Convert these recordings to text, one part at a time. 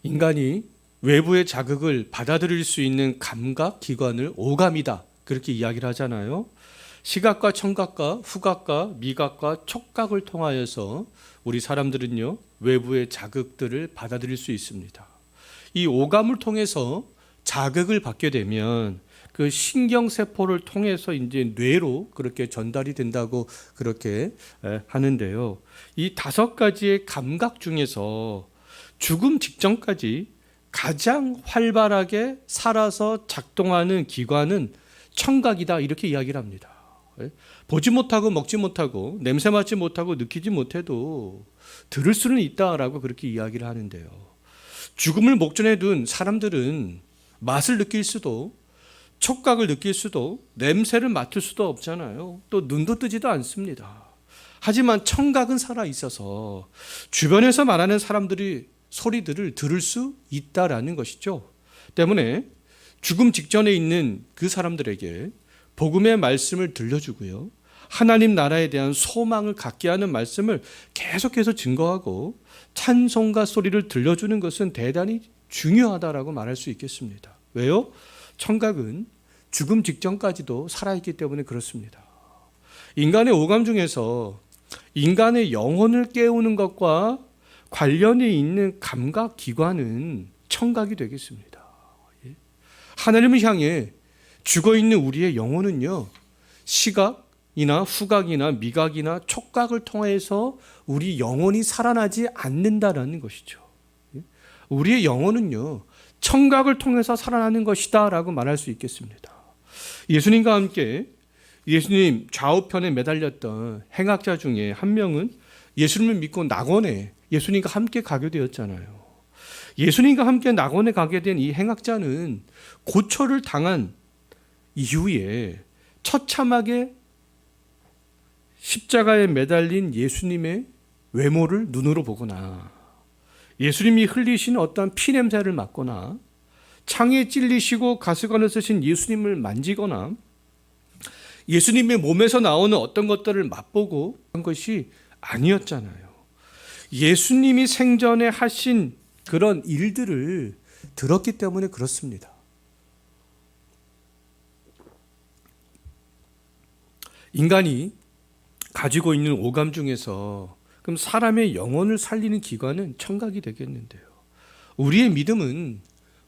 인간이 외부의 자극을 받아들일 수 있는 감각 기관을 오감이다, 그렇게 이야기를 하잖아요. 시각과 청각과 후각과 미각과 촉각을 통하여서 우리 사람들은요, 외부의 자극들을 받아들일 수 있습니다. 이 오감을 통해서 자극을 받게 되면 그 신경세포를 통해서 이제 뇌로 그렇게 전달이 된다고 그렇게 하는데요. 이 5가지의 감각 중에서 죽음 직전까지 가장 활발하게 살아서 작동하는 기관은 청각이다, 이렇게 이야기를 합니다. 보지 못하고 먹지 못하고 냄새 맡지 못하고 느끼지 못해도 들을 수는 있다라고 그렇게 이야기를 하는데요. 죽음을 목전에 둔 사람들은 맛을 느낄 수도 촉각을 느낄 수도 냄새를 맡을 수도 없잖아요. 또 눈도 뜨지도 않습니다. 하지만 청각은 살아 있어서 주변에서 말하는 사람들이 소리들을 들을 수 있다라는 것이죠. 때문에 죽음 직전에 있는 그 사람들에게 복음의 말씀을 들려주고요, 하나님 나라에 대한 소망을 갖게 하는 말씀을 계속해서 증거하고 찬송가 소리를 들려주는 것은 대단히 중요하다라고 말할 수 있겠습니다. 왜요? 청각은 죽음 직전까지도 살아있기 때문에 그렇습니다. 인간의 오감 중에서 인간의 영혼을 깨우는 것과 관련이 있는 감각 기관은 청각이 되겠습니다. 하나님을 향해 죽어있는 우리의 영혼은요, 시각이나 후각이나 미각이나 촉각을 통해서 우리 영혼이 살아나지 않는다라는 것이죠. 우리의 영혼은요, 청각을 통해서 살아나는 것이다 라고 말할 수 있겠습니다. 예수님과 함께 예수님 좌우편에 매달렸던 행악자 중에 한 명은 예수님을 믿고 낙원에 예수님과 함께 가게 되었잖아요. 예수님과 함께 낙원에 가게 된 이 행악자는 고초를 당한 이후에 처참하게 십자가에 매달린 예수님의 외모를 눈으로 보거나 예수님이 흘리신 어떤 피냄새를 맡거나 창에 찔리시고 가스관을 쓰신 예수님을 만지거나 예수님의 몸에서 나오는 어떤 것들을 맛보고 한 것이 아니었잖아요. 예수님이 생전에 하신 그런 일들을 들었기 때문에 그렇습니다. 인간이 가지고 있는 오감 중에서 그럼 사람의 영혼을 살리는 기관은 청각이 되겠는데요. 우리의 믿음은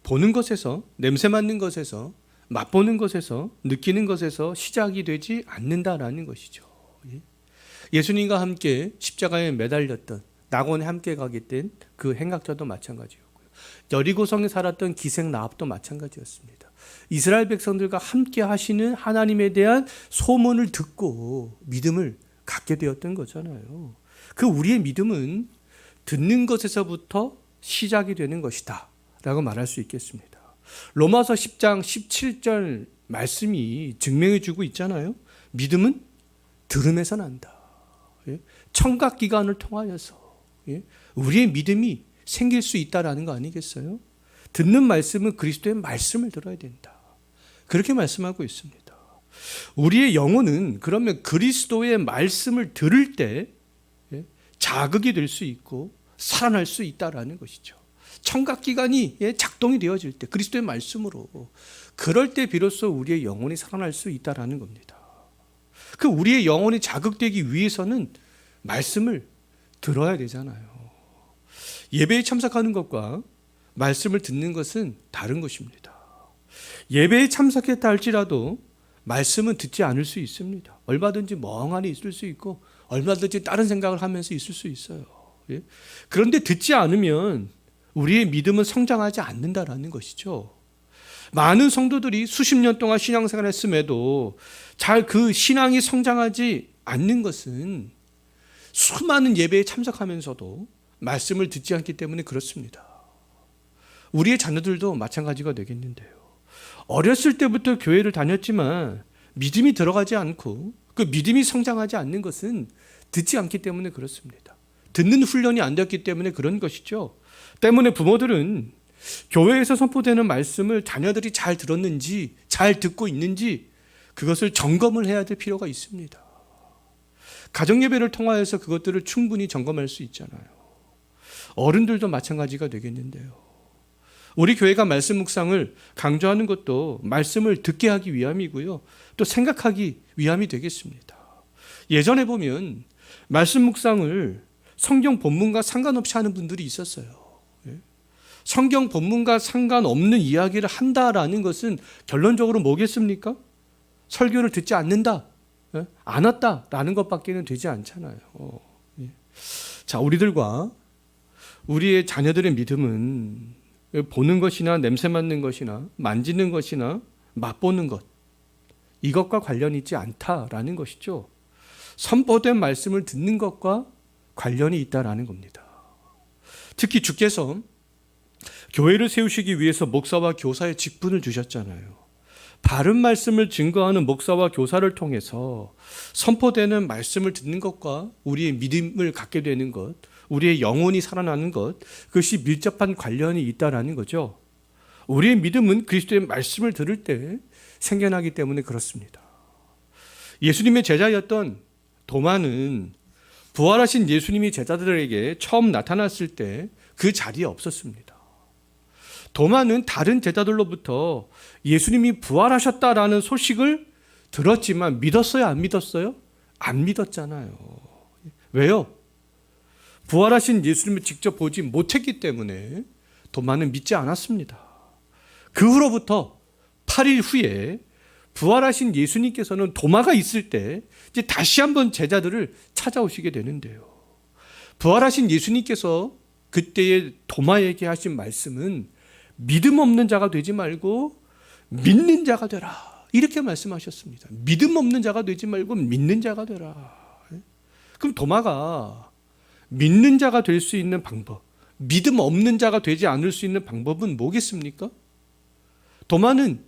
보는 것에서, 냄새 맡는 것에서, 맛보는 것에서, 느끼는 것에서 시작이 되지 않는다라는 것이죠. 예수님과 함께 십자가에 매달렸던, 낙원에 함께 가게 된 그 행악자도 마찬가지였고요. 여리고성에 살았던 기생 라합도 마찬가지였습니다. 이스라엘 백성들과 함께 하시는 하나님에 대한 소문을 듣고 믿음을 갖게 되었던 거잖아요. 그 우리의 믿음은 듣는 것에서부터 시작이 되는 것이다 라고 말할 수 있겠습니다. 로마서 10장 17절 말씀이 증명해 주고 있잖아요. 믿음은 들음에서 난다. 청각기관을 통하여서 우리의 믿음이 생길 수 있다라는 거 아니겠어요? 듣는 말씀은 그리스도의 말씀을 들어야 된다, 그렇게 말씀하고 있습니다. 우리의 영혼은 그러면 그리스도의 말씀을 들을 때 자극이 될 수 있고 살아날 수 있다라는 것이죠. 청각기관이 작동이 되어질 때 그리스도의 말씀으로, 그럴 때 비로소 우리의 영혼이 살아날 수 있다라는 겁니다. 그 우리의 영혼이 자극되기 위해서는 말씀을 들어야 되잖아요. 예배에 참석하는 것과 말씀을 듣는 것은 다른 것입니다. 예배에 참석했다 할지라도 말씀은 듣지 않을 수 있습니다. 얼마든지 멍하니 있을 수 있고 얼마든지 다른 생각을 하면서 있을 수 있어요. 그런데 듣지 않으면 우리의 믿음은 성장하지 않는다라는 것이죠. 많은 성도들이 수십 년 동안 신앙생활을 했음에도 잘 그 신앙이 성장하지 않는 것은 수많은 예배에 참석하면서도 말씀을 듣지 않기 때문에 그렇습니다. 우리의 자녀들도 마찬가지가 되겠는데요. 어렸을 때부터 교회를 다녔지만 믿음이 들어가지 않고 그 믿음이 성장하지 않는 것은 듣지 않기 때문에 그렇습니다. 듣는 훈련이 안 되었기 때문에 그런 것이죠. 때문에 부모들은 교회에서 선포되는 말씀을 자녀들이 잘 들었는지, 잘 듣고 있는지 그것을 점검을 해야 될 필요가 있습니다. 가정예배를 통하여서 그것들을 충분히 점검할 수 있잖아요. 어른들도 마찬가지가 되겠는데요. 우리 교회가 말씀 묵상을 강조하는 것도 말씀을 듣게 하기 위함이고요. 또 생각하기 위함이 되겠습니다. 예전에 보면 말씀 묵상을 성경 본문과 상관없이 하는 분들이 있었어요. 성경 본문과 상관없는 이야기를 한다라는 것은 결론적으로 뭐겠습니까? 설교를 듣지 않는다, 안 왔다라는 것밖에는 되지 않잖아요. 자, 우리들과 우리의 자녀들의 믿음은 보는 것이나 냄새 맡는 것이나 만지는 것이나 맛보는 것, 이것과 관련이 있지 않다라는 것이죠. 선포된 말씀을 듣는 것과 관련이 있다라는 겁니다. 특히 주께서 교회를 세우시기 위해서 목사와 교사의 직분을 주셨잖아요. 바른 말씀을 증거하는 목사와 교사를 통해서 선포되는 말씀을 듣는 것과 우리의 믿음을 갖게 되는 것, 우리의 영혼이 살아나는 것, 그것이 밀접한 관련이 있다라는 거죠. 우리의 믿음은 그리스도의 말씀을 들을 때 생겨나기 때문에 그렇습니다. 예수님의 제자였던 도마는 부활하신 예수님이 제자들에게 처음 나타났을 때 그 자리에 없었습니다. 도마는 다른 제자들로부터 예수님이 부활하셨다라는 소식을 들었지만 믿었어요? 안 믿었어요? 안 믿었잖아요. 왜요? 부활하신 예수님을 직접 보지 못했기 때문에 도마는 믿지 않았습니다. 그 후로부터 8일 후에 부활하신 예수님께서는 도마가 있을 때 이제 다시 한번 제자들을 찾아오시게 되는데요. 부활하신 예수님께서 그때의 도마에게 하신 말씀은 믿음 없는 자가 되지 말고 믿는 자가 되라, 이렇게 말씀하셨습니다. 믿음 없는 자가 되지 말고 믿는 자가 되라. 그럼 도마가 믿는 자가 될 수 있는 방법, 믿음 없는 자가 되지 않을 수 있는 방법은 뭐겠습니까? 도마는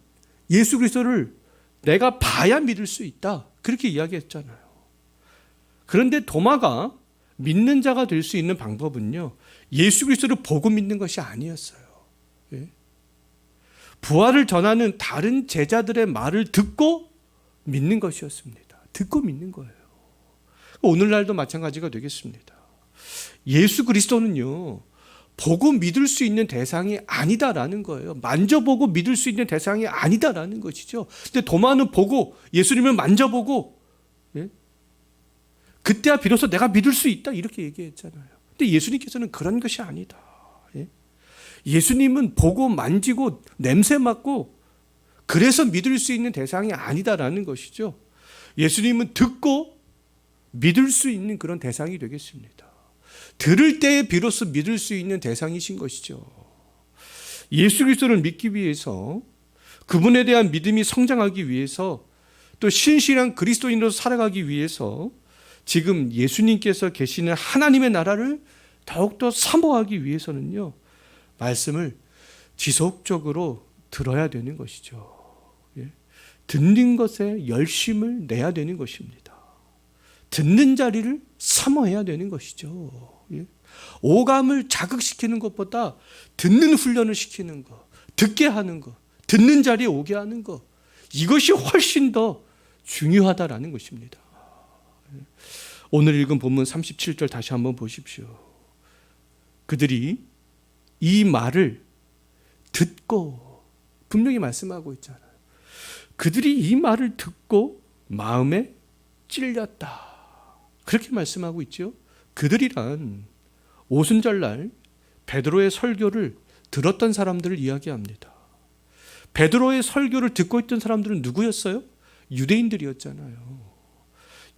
예수 그리스도를 내가 봐야 믿을 수 있다, 그렇게 이야기했잖아요. 그런데 도마가 믿는 자가 될 수 있는 방법은요, 예수 그리스도를 보고 믿는 것이 아니었어요. 부활을 전하는 다른 제자들의 말을 듣고 믿는 것이었습니다. 듣고 믿는 거예요. 오늘날도 마찬가지가 되겠습니다. 예수 그리스도는요, 보고 믿을 수 있는 대상이 아니다라는 거예요. 만져보고 믿을 수 있는 대상이 아니다라는 것이죠. 근데 도마는 보고 예수님을 만져보고 그때야 비로소 내가 믿을 수 있다, 이렇게 얘기했잖아요. 근데 예수님께서는 그런 것이 아니다. 예수님은 보고 만지고 냄새 맡고 그래서 믿을 수 있는 대상이 아니다라는 것이죠. 예수님은 듣고 믿을 수 있는 그런 대상이 되겠습니다. 들을 때에 비로소 믿을 수 있는 대상이신 것이죠. 예수 그리스도를 믿기 위해서, 그분에 대한 믿음이 성장하기 위해서, 또 신실한 그리스도인으로서 살아가기 위해서 지금 예수님께서 계시는 하나님의 나라를 더욱더 사모하기 위해서는요, 말씀을 지속적으로 들어야 되는 것이죠. 듣는 것에 열심을 내야 되는 것입니다. 듣는 자리를 사모해야 되는 것이죠. 오감을 자극시키는 것보다 듣는 훈련을 시키는 것, 듣게 하는 것, 듣는 자리에 오게 하는 것, 이것이 훨씬 더 중요하다라는 것입니다. 오늘 읽은 본문 37절 다시 한번 보십시오. 그들이 이 말을 듣고, 분명히 말씀하고 있잖아요. 그들이 이 말을 듣고 마음에 찔렸다, 그렇게 말씀하고 있죠. 그들이란 오순절날 베드로의 설교를 들었던 사람들을 이야기합니다. 베드로의 설교를 듣고 있던 사람들은 누구였어요? 유대인들이었잖아요.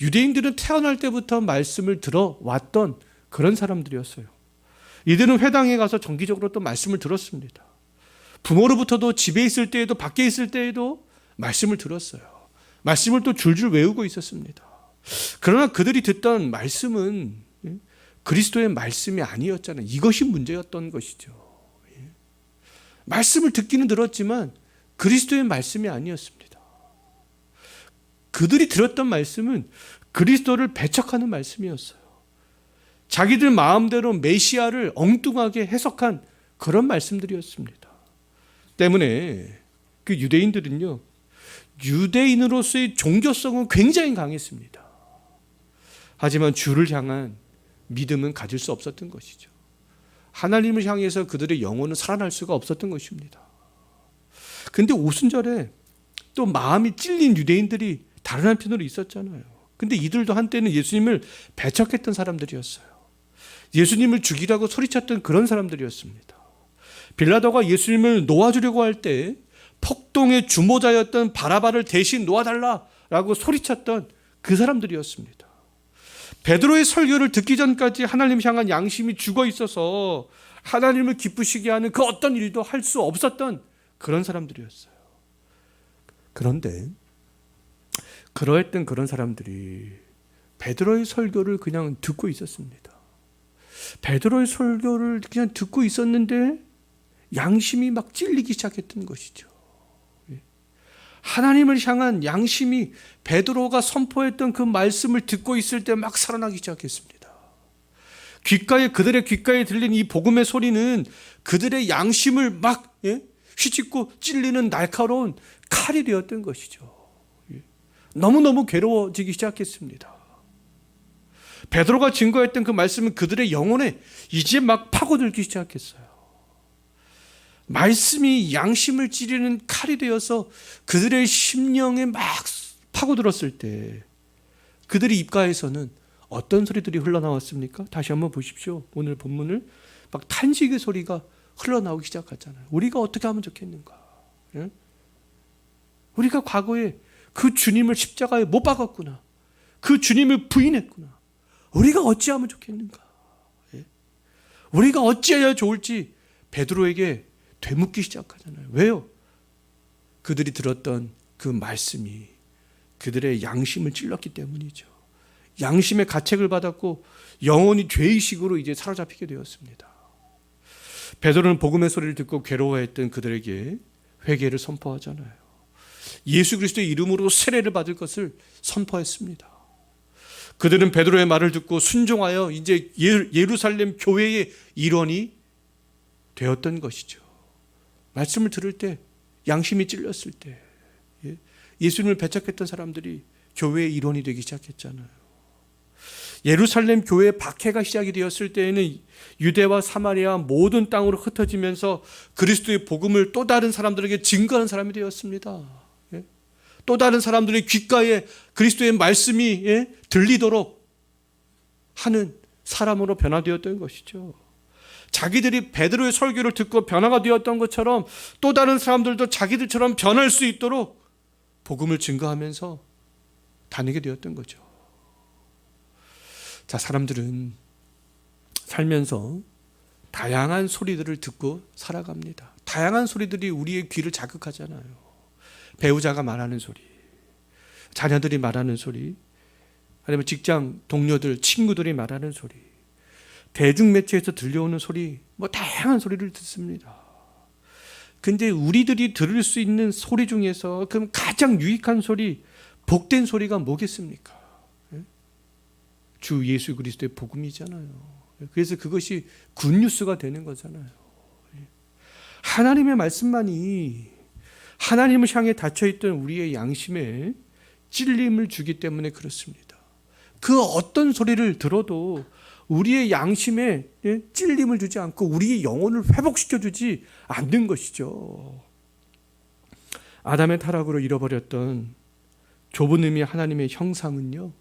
유대인들은 태어날 때부터 말씀을 들어왔던 그런 사람들이었어요. 이들은 회당에 가서 정기적으로 또 말씀을 들었습니다. 부모로부터도 집에 있을 때에도 밖에 있을 때에도 말씀을 들었어요. 말씀을 또 줄줄 외우고 있었습니다. 그러나 그들이 듣던 말씀은 그리스도의 말씀이 아니었잖아요. 이것이 문제였던 것이죠. 말씀을 듣기는 들었지만 그리스도의 말씀이 아니었습니다. 그들이 들었던 말씀은 그리스도를 배척하는 말씀이었어요. 자기들 마음대로 메시아를 엉뚱하게 해석한 그런 말씀들이었습니다. 때문에 그 유대인들은요, 유대인으로서의 종교성은 굉장히 강했습니다. 하지만 주를 향한 믿음은 가질 수 없었던 것이죠. 하나님을 향해서 그들의 영혼은 살아날 수가 없었던 것입니다. 근데 오순절에 또 마음이 찔린 유대인들이 다른 한편으로 있었잖아요. 근데 이들도 한때는 예수님을 배척했던 사람들이었어요. 예수님을 죽이라고 소리쳤던 그런 사람들이었습니다. 빌라도가 예수님을 놓아주려고 할 때 폭동의 주모자였던 바라바를 대신 놓아달라라고 소리쳤던 그 사람들이었습니다. 베드로의 설교를 듣기 전까지 하나님 향한 양심이 죽어 있어서 하나님을 기쁘시게 하는 그 어떤 일도 할 수 없었던 그런 사람들이었어요. 그런데 그러했던 그런 사람들이 베드로의 설교를 그냥 듣고 있었습니다. 베드로의 설교를 그냥 듣고 있었는데 양심이 막 찔리기 시작했던 것이죠. 하나님을 향한 양심이 베드로가 선포했던 그 말씀을 듣고 있을 때 막 살아나기 시작했습니다. 그들의 귓가에 들린 이 복음의 소리는 그들의 양심을 막 휘짓고 찔리는 날카로운 칼이 되었던 것이죠. 너무너무 괴로워지기 시작했습니다. 베드로가 증거했던 그 말씀은 그들의 영혼에 이제 막 파고들기 시작했어요. 말씀이 양심을 찌르는 칼이 되어서 그들의 심령에 막 파고들었을 때 그들의 입가에서는 어떤 소리들이 흘러나왔습니까? 다시 한번 보십시오. 오늘 본문을 막 탄식의 소리가 흘러나오기 시작하잖아요. 우리가 어떻게 하면 좋겠는가? 예? 우리가 과거에 그 주님을 십자가에 못 박았구나. 그 주님을 부인했구나. 우리가 어찌하면 좋겠는가? 예? 우리가 어찌해야 좋을지 베드로에게 되묻기 시작하잖아요. 왜요? 그들이 들었던 그 말씀이 그들의 양심을 찔렀기 때문이죠. 양심의 가책을 받았고 영혼이 죄의식으로 이제 사로잡히게 되었습니다. 베드로는 복음의 소리를 듣고 괴로워했던 그들에게 회개를 선포하잖아요. 예수 그리스도의 이름으로 세례를 받을 것을 선포했습니다. 그들은 베드로의 말을 듣고 순종하여 이제 예루살렘 교회의 일원이 되었던 것이죠. 말씀을 들을 때 양심이 찔렸을 때 예수님을 배척했던 사람들이 교회의 일원이 되기 시작했잖아요. 예루살렘 교회의 박해가 시작이 되었을 때에는 유대와 사마리아 모든 땅으로 흩어지면서 그리스도의 복음을 또 다른 사람들에게 증거하는 사람이 되었습니다. 또 다른 사람들의 귓가에 그리스도의 말씀이 들리도록 하는 사람으로 변화되었던 것이죠. 자기들이 베드로의 설교를 듣고 변화가 되었던 것처럼 또 다른 사람들도 자기들처럼 변할 수 있도록 복음을 증거하면서 다니게 되었던 거죠. 자, 사람들은 살면서 다양한 소리들을 듣고 살아갑니다. 다양한 소리들이 우리의 귀를 자극하잖아요. 배우자가 말하는 소리, 자녀들이 말하는 소리, 아니면 직장 동료들, 친구들이 말하는 소리, 대중매체에서 들려오는 소리, 다양한 소리를 듣습니다. 근데 우리들이 들을 수 있는 소리 중에서 그럼 가장 유익한 소리, 복된 소리가 뭐겠습니까? 주 예수 그리스도의 복음이잖아요. 그래서 그것이 굿뉴스가 되는 거잖아요. 하나님의 말씀만이 하나님을 향해 닫혀있던 우리의 양심에 찔림을 주기 때문에 그렇습니다. 그 어떤 소리를 들어도 우리의 양심에 찔림을 주지 않고 우리의 영혼을 회복시켜주지 않는 것이죠. 아담의 타락으로 잃어버렸던 좁은 의미의 하나님의 형상은요,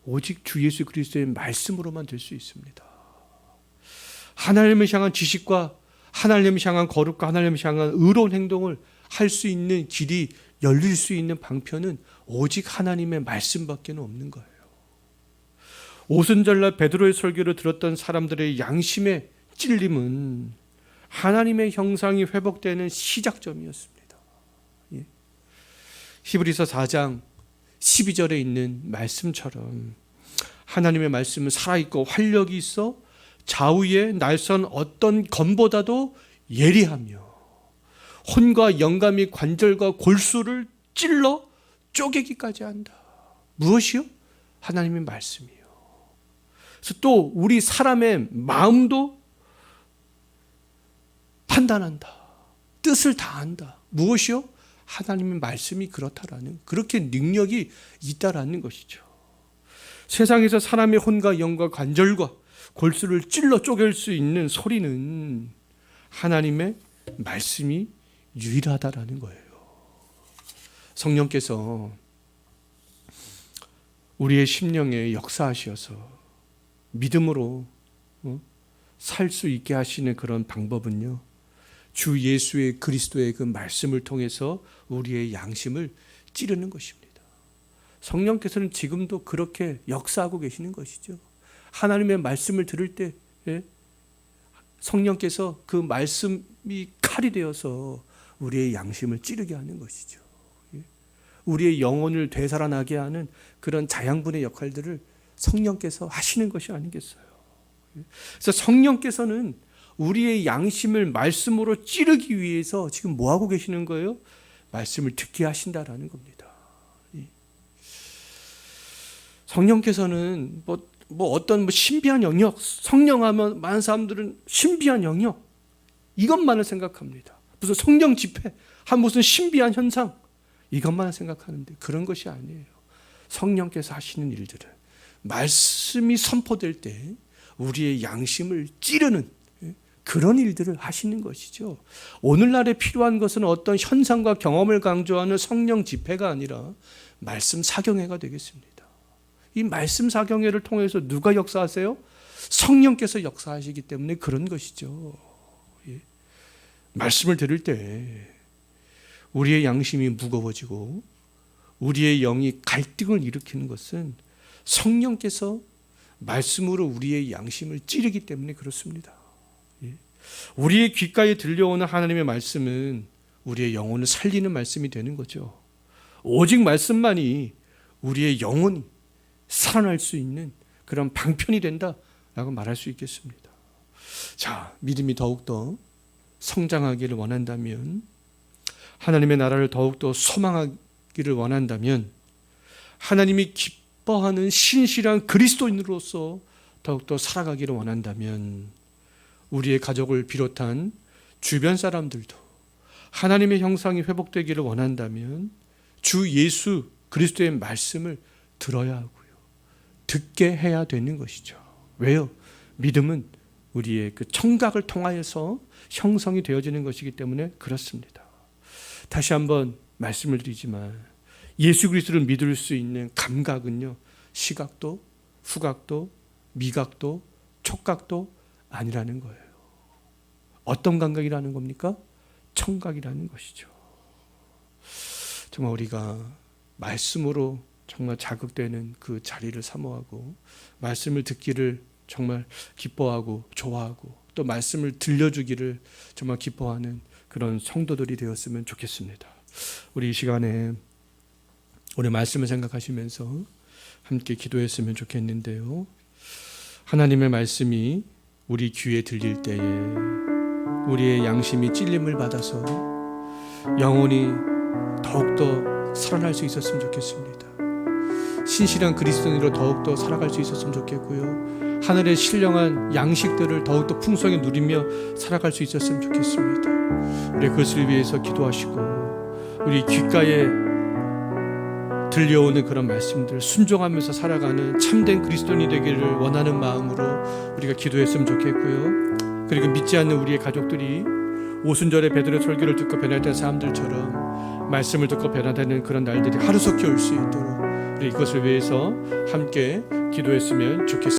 오직 주 예수 그리스도의 말씀으로만 될 수 있습니다. 하나님을 향한 지식과 하나님을 향한 거룩과 하나님을 향한 의로운 행동을 할 수 있는 길이 열릴 수 있는 방편은 오직 하나님의 말씀밖에 없는 거예요. 오순절날 베드로의 설교를 들었던 사람들의 양심의 찔림은 하나님의 형상이 회복되는 시작점이었습니다. 히브리서 4장 12절에 있는 말씀처럼 하나님의 말씀은 살아있고 활력이 있어 좌우에 날선 어떤 검보다도 예리하며 혼과 영감이 관절과 골수를 찔러 쪼개기까지 한다. 무엇이요? 하나님의 말씀이요. 그래서 또 우리 사람의 마음도 판단한다. 뜻을 다한다. 무엇이요? 하나님의 말씀이 그렇다라는, 그렇게 능력이 있다라는 것이죠. 세상에서 사람의 혼과 영과 관절과 골수를 찔러 쪼갤 수 있는 소리는 하나님의 말씀이 유일하다라는 거예요. 성령께서 우리의 심령에 역사하셔서 믿음으로 살 수 있게 하시는 그런 방법은요, 주 예수의 그리스도의 그 말씀을 통해서 우리의 양심을 찌르는 것입니다. 성령께서는 지금도 그렇게 역사하고 계시는 것이죠. 하나님의 말씀을 들을 때 성령께서 그 말씀이 칼이 되어서 우리의 양심을 찌르게 하는 것이죠. 우리의 영혼을 되살아나게 하는 그런 자양분의 역할들을 성령께서 하시는 것이 아니겠어요. 그래서 성령께서는 우리의 양심을 말씀으로 찌르기 위해서 지금 뭐 하고 계시는 거예요? 말씀을 듣게 하신다라는 겁니다. 성령께서는 어떤 신비한 영역, 성령하면 많은 사람들은 신비한 영역 이것만을 생각합니다. 무슨 성령 집회, 무슨 신비한 현상 이것만 생각하는데 그런 것이 아니에요. 성령께서 하시는 일들은 말씀이 선포될 때 우리의 양심을 찌르는 그런 일들을 하시는 것이죠. 오늘날에 필요한 것은 어떤 현상과 경험을 강조하는 성령 집회가 아니라 말씀 사경회가 되겠습니다. 이 말씀 사경회를 통해서 누가 역사하세요? 성령께서 역사하시기 때문에 그런 것이죠. 말씀을 들을 때 우리의 양심이 무거워지고 우리의 영이 갈등을 일으키는 것은 성령께서 말씀으로 우리의 양심을 찌르기 때문에 그렇습니다. 우리의 귓가에 들려오는 하나님의 말씀은 우리의 영혼을 살리는 말씀이 되는 거죠. 오직 말씀만이 우리의 영혼이 살아날 수 있는 그런 방편이 된다라고 말할 수 있겠습니다. 자, 믿음이 더욱더 성장하기를 원한다면, 하나님의 나라를 더욱더 소망하기를 원한다면, 하나님이 기뻐하는 신실한 그리스도인으로서 더욱더 살아가기를 원한다면, 우리의 가족을 비롯한 주변 사람들도 하나님의 형상이 회복되기를 원한다면 주 예수 그리스도의 말씀을 들어야 하고요, 듣게 해야 되는 것이죠. 왜요? 믿음은 우리의 그 청각을 통하여서 형성이 되어지는 것이기 때문에 그렇습니다. 다시 한번 말씀을 드리지만 예수 그리스도를 믿을 수 있는 감각은요, 시각도 후각도 미각도 촉각도 아니라는 거예요. 어떤 감각이라는 겁니까? 청각이라는 것이죠. 정말 우리가 말씀으로 정말 자극되는 그 자리를 사모하고 말씀을 듣기를 정말 기뻐하고 좋아하고 또 말씀을 들려주기를 정말 기뻐하는 그런 성도들이 되었으면 좋겠습니다. 우리 이 시간에 우리 말씀을 생각하시면서 함께 기도했으면 좋겠는데요. 하나님의 말씀이 우리 귀에 들릴 때에 우리의 양심이 찔림을 받아서 영혼이 더욱더 살아날 수 있었으면 좋겠습니다. 신실한 그리스도인으로 더욱더 살아갈 수 있었으면 좋겠고요, 하늘의 신령한 양식들을 더욱더 풍성히 누리며 살아갈 수 있었으면 좋겠습니다. 우리 그것을 위해서 기도하시고 우리 귓가에 들려오는 그런 말씀들 순종하면서 살아가는 참된 그리스도인이 되기를 원하는 마음으로 우리가 기도했으면 좋겠고요, 그리고 믿지 않는 우리의 가족들이 오순절에 베드로 설교를 듣고 변화된 사람들처럼 말씀을 듣고 변화되는 그런 날들이 하루속히 올 수 있도록 우리 이것을 위해서 함께 기도했으면 좋겠습니다.